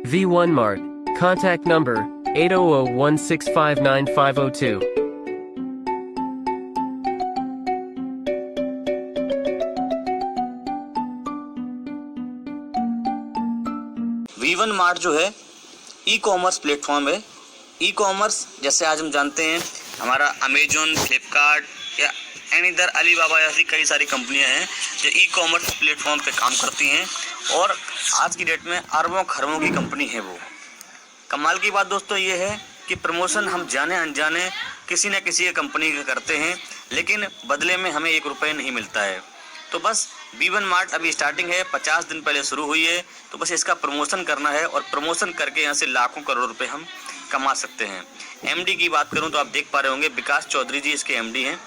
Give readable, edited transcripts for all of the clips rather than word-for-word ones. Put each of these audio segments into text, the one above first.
V1 Mart. Contact number 800-1659502. V1 mart जो है e commerce platform है। ई कॉमर्स जैसे आज हम जानते हैं हमारा अमेजोन, फ्लिपकार्ट या एनीदर अलीबाबा जैसी कई सारी कंपनियां हैं जो ई कॉमर्स प्लेटफॉर्म पे काम करती हैं और आज की डेट में अरबों खरबों की कंपनी है वो। कमाल की बात दोस्तों ये है कि प्रमोशन हम जाने अनजाने किसी न किसी कंपनी का करते हैं, लेकिन बदले में हमें 1 रुपये नहीं मिलता है। तो बस V1 मार्ट अभी स्टार्टिंग है, 50 दिन पहले शुरू हुई है, तो बस इसका प्रमोशन करना है और प्रमोशन करके यहाँ से लाखों करोड़ रुपए हम कमा सकते हैं। MD की बात करूँ तो आप देख पा रहे होंगे विकास चौधरी जी इसके MD हैं।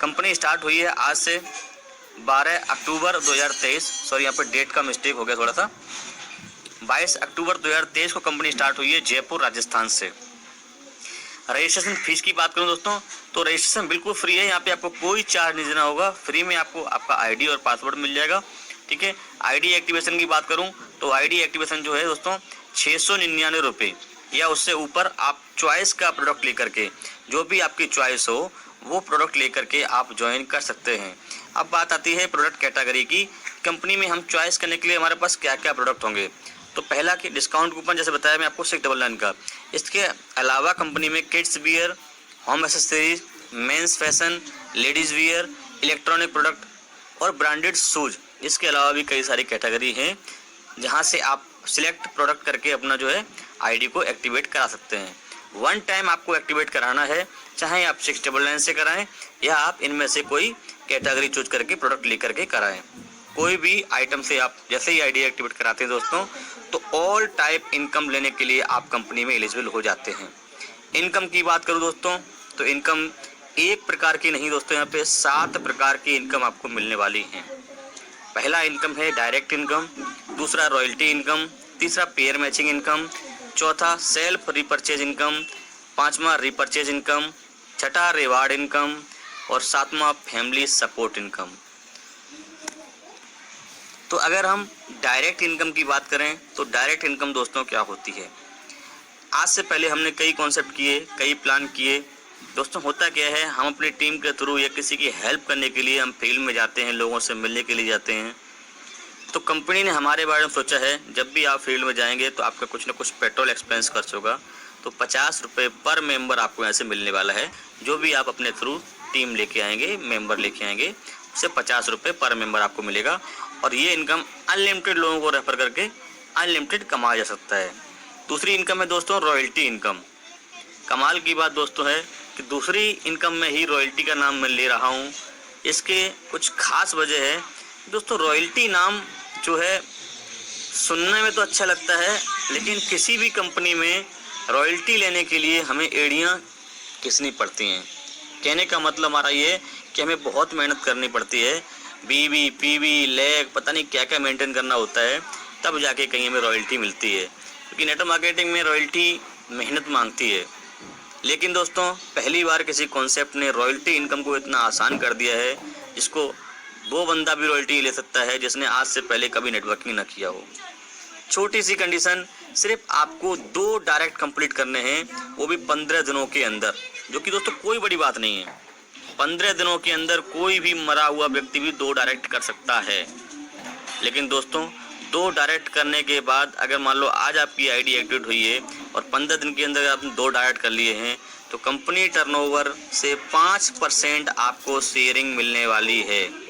कंपनी स्टार्ट हुई है आज से 12 अक्टूबर 2023, सॉरी यहाँ पर डेट का मिस्टेक हो गया थोड़ा सा, 22 अक्टूबर 2023 को कंपनी स्टार्ट हुई है जयपुर राजस्थान से। रजिस्ट्रेशन फीस की बात करूं दोस्तों तो रजिस्ट्रेशन बिल्कुल फ्री है, यहाँ पे आपको कोई चार्ज नहीं देना होगा, फ्री में आपको आपका आईडी और पासवर्ड मिल जाएगा। ठीक है, आईडी एक्टिवेशन की बात करूं तो आईडी एक्टिवेशन जो है दोस्तों 699 रुपये या उससे ऊपर आप चॉइस का प्रोडक्ट लेकर के, जो भी आपकी चॉइस हो वो प्रोडक्ट लेकर के आप ज्वाइन कर सकते हैं। अब बात आती है प्रोडक्ट कैटेगरी की। कंपनी में हम चॉइस करने के लिए हमारे पास क्या क्या प्रोडक्ट होंगे, तो पहला कि डिस्काउंट कूपन जैसे बताया मैं आपको 699 का। इसके अलावा कंपनी में kids wear, home accessories, mains fashion, ladies wear, electronic product और ब्रांडेड शूज़, इसके अलावा भी कई सारी कैटेगरी हैं जहां से आप सिलेक्ट प्रोडक्ट करके अपना जो है आईडी को एक्टिवेट करा सकते हैं। 1 टाइम आपको एक्टिवेट कराना है, चाहे आप 699 से कराएं या आप इनमें से कोई कैटेगरी चूज करके प्रोडक्ट लेकर के कराएं। कोई भी आइटम से आप जैसे ही आईडी एक्टिवेट कराते हैं दोस्तों तो ऑल टाइप इनकम लेने के लिए आप कंपनी में एलिजिबल हो जाते हैं। इनकम की बात करूं दोस्तों तो इनकम एक प्रकार की नहीं दोस्तों, यहाँ पे 7 प्रकार की इनकम आपको मिलने वाली हैं। पहला इनकम है डायरेक्ट इनकम, दूसरा रॉयल्टी इनकम, तीसरा पेयर मैचिंग इनकम, चौथा सेल्फ रिपर्चेज इनकम, पांचवा रिपर्चेज इनकम, छठा रिवार्ड इनकम और सातवां फैमिली सपोर्ट इनकम। तो अगर हम डायरेक्ट इनकम की बात करें तो डायरेक्ट इनकम दोस्तों क्या होती है, आज से पहले हमने कई कॉन्सेप्ट किए, कई प्लान किए दोस्तों। होता क्या है, हम अपनी टीम के थ्रू या किसी की हेल्प करने के लिए हम फील्ड में जाते हैं, लोगों से मिलने के लिए जाते हैं। तो कंपनी ने हमारे बारे में सोचा है जब भी आप फील्ड में जाएंगे तो आपका कुछ ना कुछ पेट्रोल एक्सपेंस खर्च होगा, तो 50 रुपये पर मेंबर आपको यहाँ से मिलने वाला है। जो भी आप अपने थ्रू टीम लेके आएंगे, मेंबर लेके आएंगे, उससे 50 रुपये पर मेंबर आपको मिलेगा और ये इनकम अनलिमिटेड लोगों को रेफर करके अनलिमिटेड कमाया जा सकता है। दूसरी इनकम है दोस्तों रॉयल्टी इनकम। कमाल की बात दोस्तों है कि दूसरी इनकम में ही रॉयल्टी का नाम मैं ले रहा हूँ। इसके कुछ खास वजह है दोस्तों। रॉयल्टी नाम जो है सुनने में तो अच्छा लगता है, लेकिन किसी भी कंपनी में रॉयल्टी लेने के लिए हमें एड़ियाँ घिसनी पड़ती हैं। कहने का मतलब हमारा ये कि हमें बहुत मेहनत करनी पड़ती है, बीवी पीवी लैग पता नहीं क्या क्या मेंटेन करना होता है, तब जाके कहीं हमें रॉयल्टी मिलती है। क्योंकि नेटवर्क मार्केटिंग में रॉयल्टी मेहनत मांगती है। लेकिन दोस्तों पहली बार किसी कॉन्सेप्ट ने रॉयल्टी इनकम को इतना आसान कर दिया है, जिसको वो बंदा भी रॉयल्टी ले सकता है जिसने आज से पहले कभी नेटवर्किंग ना किया हो। छोटी सी कंडीशन, सिर्फ आपको 2 डायरेक्ट कंप्लीट करने हैं, वो भी 15 दिनों के अंदर, जो कि दोस्तों कोई बड़ी बात नहीं है। 15 दिनों के अंदर कोई भी मरा हुआ व्यक्ति भी 2 डायरेक्ट कर सकता है। लेकिन दोस्तों 2 डायरेक्ट करने के बाद अगर मान लो आज आपकी आईडी एक्टिवेट हुई है और 15 दिन के अंदर आपने 2 डायरेक्ट कर लिए हैं, तो कंपनी टर्नओवर से 5% आपको शेयरिंग मिलने वाली है।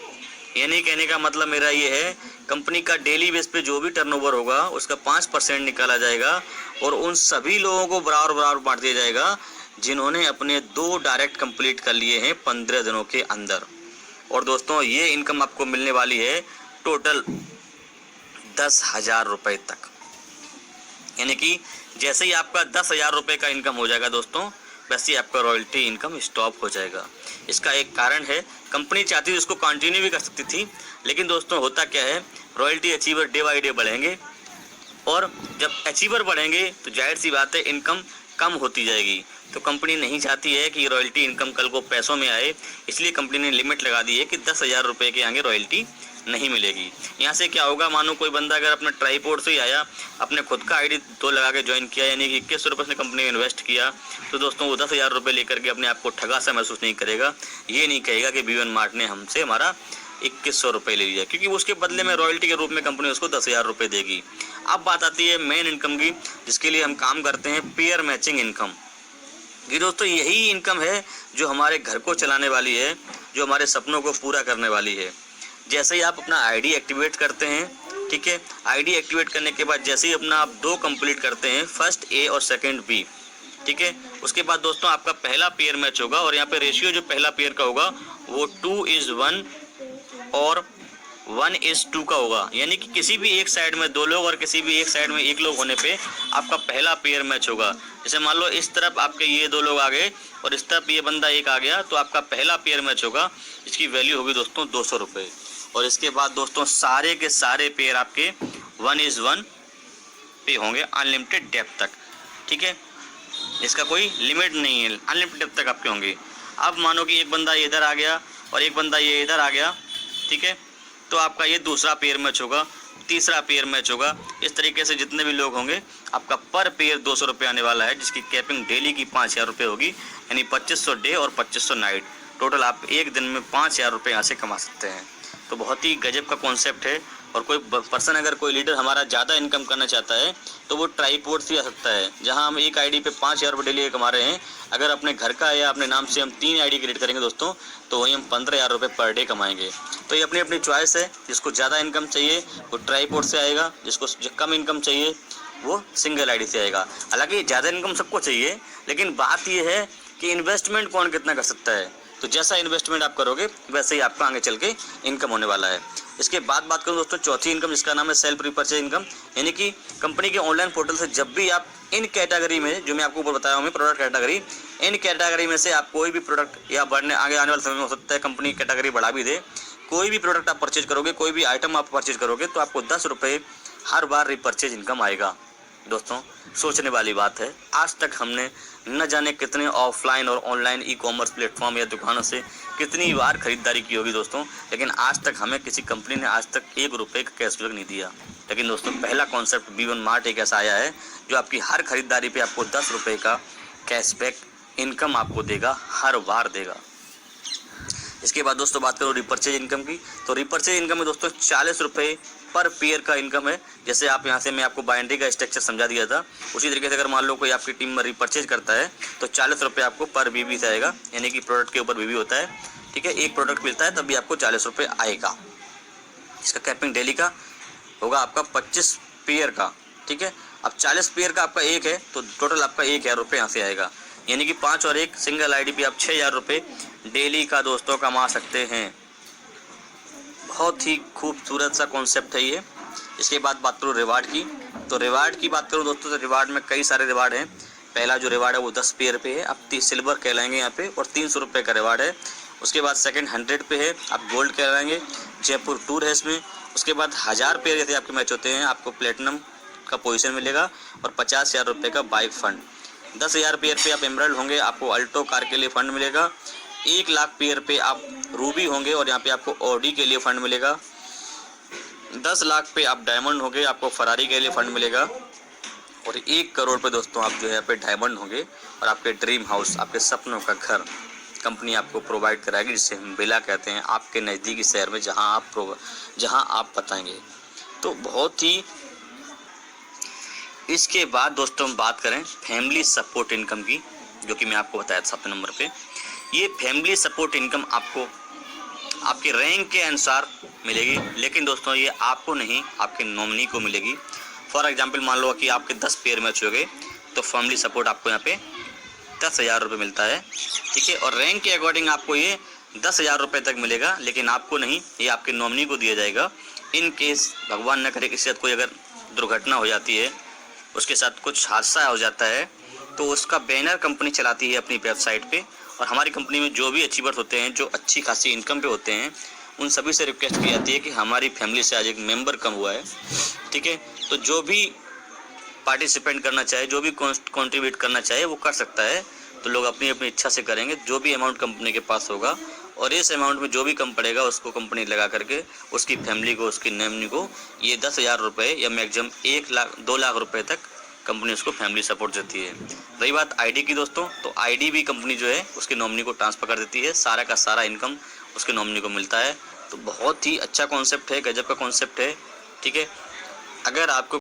यानी कहने का मतलब मेरा ये है, कंपनी का डेली बेस पे जो भी टर्नओवर होगा उसका 5% निकाला जाएगा और उन सभी लोगों को बराबर बराबर बांट दिया जाएगा जिन्होंने अपने 2 डायरेक्ट कंप्लीट कर लिए हैं 15 दिनों के अंदर। और दोस्तों ये इनकम आपको मिलने वाली है टोटल 10,000 रुपये तक। यानी कि जैसे ही आपका 10,000 रुपये का इनकम हो जाएगा दोस्तों, वैसे ही आपका रॉयल्टी इनकम स्टॉप हो जाएगा। इसका एक कारण है, कंपनी चाहती थी इसको कंटिन्यू भी कर सकती थी, लेकिन दोस्तों होता क्या है, royalty achiever day by day बढ़ेंगे और जब अचीवर बढ़ेंगे तो जाहिर सी बात है इनकम कम होती जाएगी। तो कंपनी नहीं चाहती है कि रॉयल्टी इनकम कल को पैसों में आए, इसलिए कंपनी ने लिमिट लगा दी है कि 10,000 रुपये के आगे रॉयल्टी नहीं मिलेगी। यहाँ से क्या होगा, मानो कोई बंदा अगर अपने ट्राईपोर्ट से ही आया, अपने खुद का आईडी 2 लगा के ज्वाइन किया, यानी कि 2100 रुपये उसने कंपनी में इन्वेस्ट किया, तो दोस्तों वो 10,000 रुपये लेकर के अपने आप को ठगा सा महसूस नहीं करेगा। ये नहीं कहेगा कि B1 मार्ट ने हमसे हमारा 2100 रुपये ले लिया, क्योंकि उसके बदले में रॉयल्टी के रूप में कंपनी उसको 10,000 रुपये देगी। अब बात आती है मेन इनकम की, जिसके लिए हम काम करते हैं, पेयर मैचिंग इनकम। ये दोस्तों यही इनकम है जो हमारे घर को चलाने वाली है, जो हमारे सपनों को पूरा करने वाली है। जैसे ही आप अपना आईडी एक्टिवेट करते हैं, ठीक है, आईडी एक्टिवेट करने के बाद जैसे ही अपना आप 2 कंप्लीट करते हैं, फर्स्ट A और सेकंड B, ठीक है, उसके बाद दोस्तों आपका पहला पेयर मैच होगा और यहाँ पे रेशियो जो पहला पेयर का होगा वो 2:1 और 1:2 का होगा। यानी कि किसी भी एक साइड में 2 लोग और किसी भी एक साइड में 1 लोग होने पे आपका पहला पेयर मैच होगा। जैसे मान लो इस तरफ आपके ये 2 लोग आ गए और इस तरफ ये बंदा एक आ गया, तो आपका पहला पेयर मैच होगा, इसकी वैल्यू होगी दोस्तों 200 रुपये। और इसके बाद दोस्तों सारे के सारे पेयर आपके 1:1 पे होंगे, अनलिमिटेड डेप्थ तक, ठीक है, इसका कोई लिमिट नहीं है, अनलिमिटेड डेप्थ तक आपके होंगे। अब मानो कि एक बंदा ये इधर आ गया और एक बंदा ये इधर आ गया, ठीक है, तो आपका ये दूसरा पेयर मैच होगा, तीसरा पेयर मैच होगा। इस तरीके से जितने भी लोग होंगे आपका पर पेयर 200 रुपये आने वाला है, जिसकी कैपिंग डेली की 5,000 रुपये होगी, यानी 2500 डे और 2500 नाइट, टोटल आप एक दिन में 5,000 रुपये यहाँ से कमा सकते हैं। तो बहुत ही गजब का कॉन्सेप्ट है। और कोई पर्सन, अगर कोई लीडर हमारा ज़्यादा इनकम करना चाहता है तो वो ट्राईपोर्ट से आ सकता है, जहां हम एक आईडी पे 5,000 रुपये डेली कमा रहे हैं। अगर अपने घर का या अपने नाम से हम 3 आईडी क्रिएट करेंगे दोस्तों, तो वहीं हम 15,000 रुपये पर डे कमाएंगे। तो ये अपनी अपनी चॉइस है, जिसको ज़्यादा इनकम चाहिए वो ट्राईपोर्ट से आएगा, जिसको कम इनकम चाहिए वो सिंगल आईडी से आएगा। हालांकि ज़्यादा इनकम सबको चाहिए, लेकिन बात यह है कि इन्वेस्टमेंट कौन कितना कर सकता है। तो जैसा इन्वेस्टमेंट आप करोगे वैसे ही आपका आगे चल के इनकम होने वाला है। इसके बाद बात करूँ दोस्तों चौथी इनकम, जिसका नाम है सेल्फ रिपर्चेज इनकम, यानी कि कंपनी के ऑनलाइन पोर्टल से जब भी आप इन कैटेगरी में, जो मैं आपको ऊपर बताया हूँ प्रोडक्ट कैटेगरी, इन कैटेगरी में से आप कोई भी प्रोडक्ट या बढ़ने आगे आने वाले समय में हो सकता है कंपनी कैटेगरी बढ़ा भी दे, कोई भी प्रोडक्ट आप परचेज करोगे, कोई भी आइटम आप परचेज करोगे, तो आपको 10 रुपये हर बार रिपर्चेज इनकम आएगा। दोस्तों सोचने वाली बात है, आज तक हमने न जाने कितने ऑफलाइन और ऑनलाइन ई-कॉमर्स प्लेटफॉर्म या दुकानों से कितनी बार खरीदारी की होगी दोस्तों, लेकिन आज तक हमें किसी कंपनी ने आज तक 1 रुपये का कैशबैक नहीं दिया। लेकिन दोस्तों पहला कॉन्सेप्ट B1 मार्ट एक ऐसा आया है जो आपकी हर खरीदारी पे आपको 10 रुपये का कैशबैक इनकम आपको देगा, हर बार देगा। इसके बाद दोस्तों बात करो रिपर्चेज इनकम की, तो रिपर्चेज इनकम में दोस्तों 40 रुपये पर पेयर का इनकम है। जैसे आप यहाँ से मैं आपको बाइनरी का स्ट्रक्चर समझा दिया था, उसी तरीके से अगर मान लो कोई आपकी टीम में रिपर्चेज करता है तो 40 रुपये आपको पर BB से आएगा, यानी कि प्रोडक्ट के ऊपर BB होता है, ठीक है, एक प्रोडक्ट मिलता है तब भी आपको 40 रुपये आएगा। इसका कैपिंग डेली का होगा आपका 25 पेयर का, ठीक है। अब 40 पेयर का आपका एक है तो टोटल आपका 1,000 रुपये यहाँ से आएगा, यानी कि 5 और 1 सिंगल आईडी पे आप 6,000 रुपये डेली का दोस्तों कमा सकते हैं। बहुत ही खूबसूरत सा कॉन्सेप्ट है ये। इसके बाद बात करूँ रिवार्ड की, तो रिवार्ड की बात करूँ दोस्तों, तो रिवार्ड में कई सारे रिवार्ड हैं। पहला जो रिवार्ड है वो 10 पेयर पे है, आप सिल्वर कहलाएंगे यहाँ पे, और 300 रुपये का रिवार्ड है। उसके बाद सेकंड 100 पे है, आप गोल्ड कहलाएंगे, जयपुर टूर है इसमें। उसके बाद 1000 पेयर जैसे आपके मैच होते हैं आपको प्लेटिनम का पोजीशन मिलेगा, और 50,000 रुपये का बाइक फंड। 10,000 पेयर पे आप एमरल्ड होंगे, आपको अल्टो कार के लिए फ़ंड मिलेगा। 1 लाख पेयर पे आप रूबी होंगे और यहाँ पे आपको ऑडी के लिए फ़ंड मिलेगा। 10 लाख पे आप डायमंड होंगे, आपको फरारी के लिए फ़ंड मिलेगा। और 1 करोड़ पे दोस्तों आप जो है यहाँ पे डायमंड होंगे और आपके ड्रीम हाउस, आपके सपनों का घर कंपनी आपको प्रोवाइड कराएगी, जिसे हम विला कहते हैं, आपके नज़दीकी शहर में जहाँ आप बताएंगे। तो बहुत ही। इसके बाद दोस्तों हम बात करें फैमिली सपोर्ट इनकम की, जो कि मैं आपको बताया था 7 नंबर पे। ये फैमिली सपोर्ट इनकम आपको आपके रैंक के अनुसार मिलेगी, लेकिन दोस्तों ये आपको नहीं, आपके नॉमिनी को मिलेगी। फॉर एग्जांपल मान लो कि आपके 10 पेयर मैच हो गए तो फैमिली सपोर्ट आपको यहाँ पे 10,000 रुपये मिलता है, ठीक है। और रैंक के अकॉर्डिंग आपको ये 10,000 रुपये तक मिलेगा, लेकिन आपको नहीं, ये आपके नॉमिनी को दिया जाएगा। इन केस भगवान न करे किसी साथ कोई अगर दुर्घटना हो जाती है, उसके साथ कुछ हादसा हो जाता है, तो उसका बैनर कंपनी चलाती है अपनी वेबसाइट पे। और हमारी कंपनी में जो भी अचीवर्स होते हैं, जो अच्छी खासी इनकम पे होते हैं, उन सभी से रिक्वेस्ट की जाती है कि हमारी फैमिली से आज एक मेंबर कम हुआ है, ठीक है। तो जो भी पार्टिसिपेंट करना चाहे, जो भी कंट्रीब्यूट करना चाहे वो कर सकता है। तो लोग अपनी अपनी इच्छा से करेंगे, जो भी अमाउंट कंपनी के पास होगा और इस अमाउंट में जो भी कम पड़ेगा उसको कंपनी लगा करके उसकी फैमिली को, उसकी नॉमिनी को ये 10,000 रुपये या मैक्सिमम 1 लाख 2 लाख रुपए तक कंपनी उसको फैमिली सपोर्ट देती है। रही बात आईडी की दोस्तों, तो आईडी भी कंपनी जो है उसकी नॉमिनी को ट्रांसफ़र कर देती है, सारा का सारा इनकम उसके नॉमिनी को मिलता है। तो बहुत ही अच्छा कॉन्सेप्ट है, गजब का कॉन्सेप्ट है। ठीक है, अगर आपको